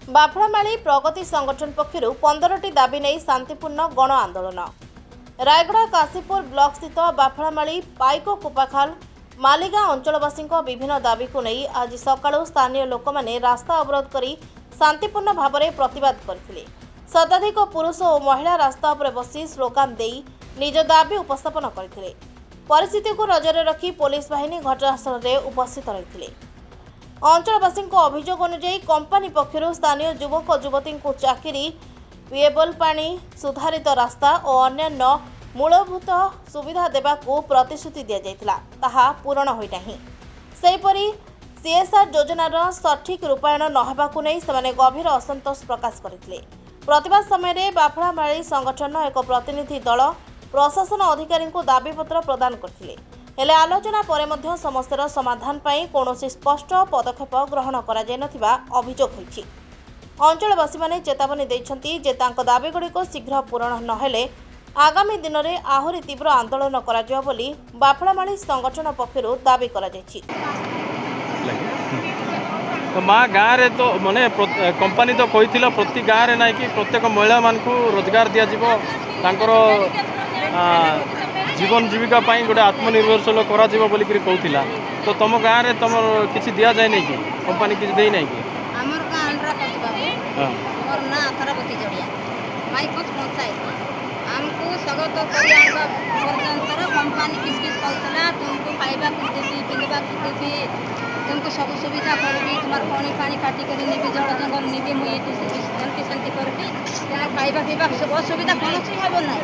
बाफड़ामाली प्रगति संगठन पक्षर 15टी दाबी नहीं शांतिपूर्ण गण आंदोलन। रायगड़ा काशीपुर ब्लॉक स्थित बाफड़ामाली पाइको कुपाखाल मालीगाँ अंचलवासी विभिन्न दाबी को नहीं आज सकाळु स्थानीय लोक मैंने रास्ता अवरोध कर शांतिपूर्ण भाव में प्रतिवाद करते। शताधिक पुरुष और महिला रास्ता उपर बसी स्लोगान दे निज दाबी उपस्थापन करते। परिस्थिति को नजर रखी पुलिस बाहिनी घटनास्थल में उपस्थित रही। अंचलवासी अभियोग अनुଯାयी कंपनी पक्षर स्थानीय युवक युवती को चाकरी पेयबल पानी सुधारित रास्ता और अन्य मूलभूत सुविधा देवाकू प्रतिश्रुति दि जाइथिला ताहा पूरण होई नाही। सेहीपरि सीएसआर योजनार सठिक रूपायन नहेबाकू नै सेमाने गभीर असंतोष प्रकाश करथिले। प्रतिवाद समय बाफड़ामाली संगठन एक प्रतिनिधि दल प्रशासन अधिकारी को दाबीपत्र प्रदान करथिले। हेले आलोचना परे मध्य समस्यार समाधान पाई कौनसी स्पष्ट पदक्षेप ग्रहण करा जाय नथिबा अभियोग होईछि। अंचलवासी माने चेतावनी दैछन्ति जे तांको दाबीगुड़िक शीघ्र पूरण नहेले आगामी दिन में आहुरी तीव्र आंदोलन करा जाय बोली बाफड़ामाली संगठन पक्षर दाबी करा जायछि। तो माँ गाँव रे तो माने कंपनी तो कही प्रति गाँव रे ना कि प्रत्येक महिला मान को रोजगार दि जीवन जीविका गोटे आत्मनिर्भरशील कहला तो तुम गाँव में तुम किसी दि जाए नहीं कि कंपनी किसी दे नहीं कि हमको स्वागत पर्यंत कंपनी किस कहला तुमको खाइबा देवी पिंधवा देवी तुमको सब सुविधा करी तुम पानी पानी काटिक नेबी जल जंगल नेबी मुझे शांति शांति करी तुम खाइबा पीवा सब असुविधा कौन हम ना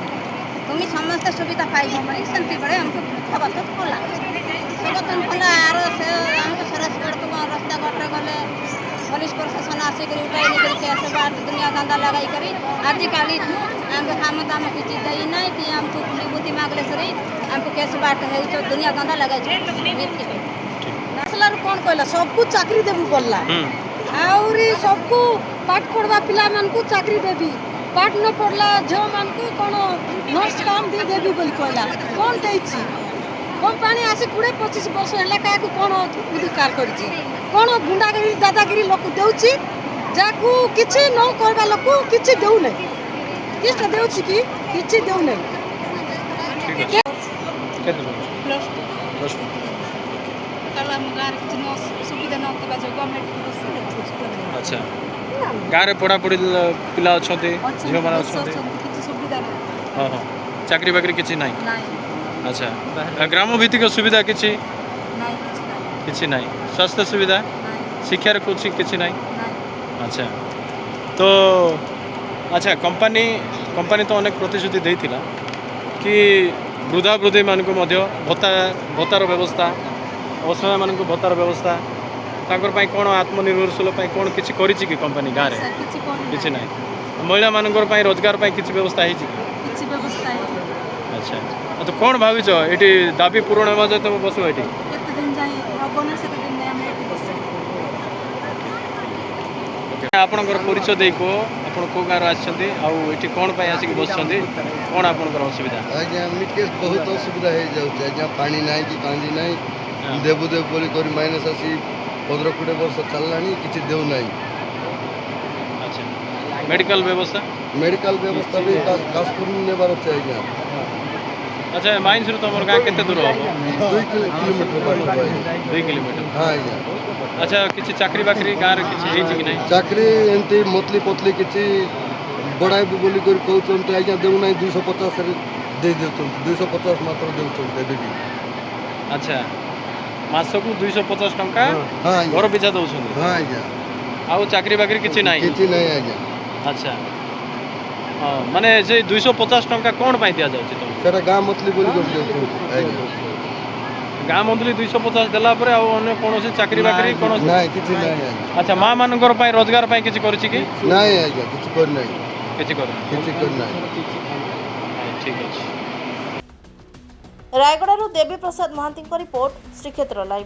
तुम्हें समस्त सुविधा पाइब बोली शांति बड़े हमको कथबार्ता कला स्वागत कला आर से हमको सरसगढ़ को रास्ता घाटे गले पुलिस प्रशासन आसिक उठाई नहीं कैसे बात दुनिया धंधा लगाई करी आजिकल हमको काम दाम किसी दे ना कि हमको बुद्धि मांगले सर हमको कैसे बात है दुनिया धंधा लगाई कौन कहला सबको चाकरी देबू बोलला आउरी सबको पाठ पढ़वा पिला मन को चाकरी देबी पाठ न पढ़ला झो मन को कोन नर्स काम दे देबी बोली कहला कौन देछि कंपनी आसी 20-25 वर्ष हला का को कोन अधिकार करछि कोन गुंडागिरी दादागिरी लोक देउछि जाकू किछि न करबा लोक किछि देउ नै किछ देउछि कि किछि देउ नै अच्छा गाँव में पढ़ापढ़ी पिला अच्छा झील मैंने हाँ हाँ चाकरी बाकरी किसी ना अच्छा ग्राम भित्तिक सुविधा किसी ना स्वास्थ्य सुविधा शिक्षार कुछ किसी ना अच्छा तो अच्छा कंपनी तो अनेक प्रतिश्रुति देइथिला कि वृद्धा वृद्धि मान को भत्तार व्यवस्था असहाय मान को भत्तार व्यवस्था तांकर पाई कौन आत्मनिर्भरशील कौन किसी करिछि कि कंपनी गाँव में किसी ना महिला मानकर पाई रोजगार पाई किसी व्यवस्था है अच्छा तो कौन भाविच ये दाबी पूरण होगा जो तुम बस ये आपणकर परिचय दे को आप कौ गाँव आसछन्ती आउ एठी कौन पाई आसिक बसछन्ती कौन आपणकर असुविधा आज्ञा मिके बहुत असुविधा हो जाउछ आज्ञा पानी नाही कि कांदी नाही देबु देव बोली करी माइनस आसी 15-20 वर्ष चललानी किछि देउ नाही। अच्छा मेडिकल व्यवस्था भी कासपुर नेबार छै आज्ञा। अच्छा माइंस रु तमर गाँ केते दूर हो 2 किलोमीटर 2 किलोमीटर हां आज्ञा। अच्छा किसी चाकरी बाकरी गाँव रे किसी हेछि कि नहीं चाकरी एंती मतली पतली किछि बड़ाई बोली करी कहउछन्ते आज्ञा देउ नाही 250 रे दे देउछन्ते 250 मात्र देउछन्ते देबी। अच्छा मासकू 250 टंका हां घर पिछा दउछन्ते हां आज्ञा आउ चाकरी बाकरी किछि नहीं आज्ञा। अच्छा हाँ माने जे 250 टंका कौन पाई दिया जाउछि तुम सेटा गाँ मतली बोली कर देउछन्ते आज्ञा। गाँ मंथली 250 देला परे आ अन्य कोनोसी चाकरी बाकरी कोनोसी नाही किछि नाही आज्ञा। अच्छा माँ मानकर पाई रोजगार पाई किछि करछि कि नाही आज्ञा किछि कर नाही किछि कर नाही ठीक अछि। रायगड़ारू देवी प्रसाद महांती रिपोर्ट श्रीक्षेत्र लाइव।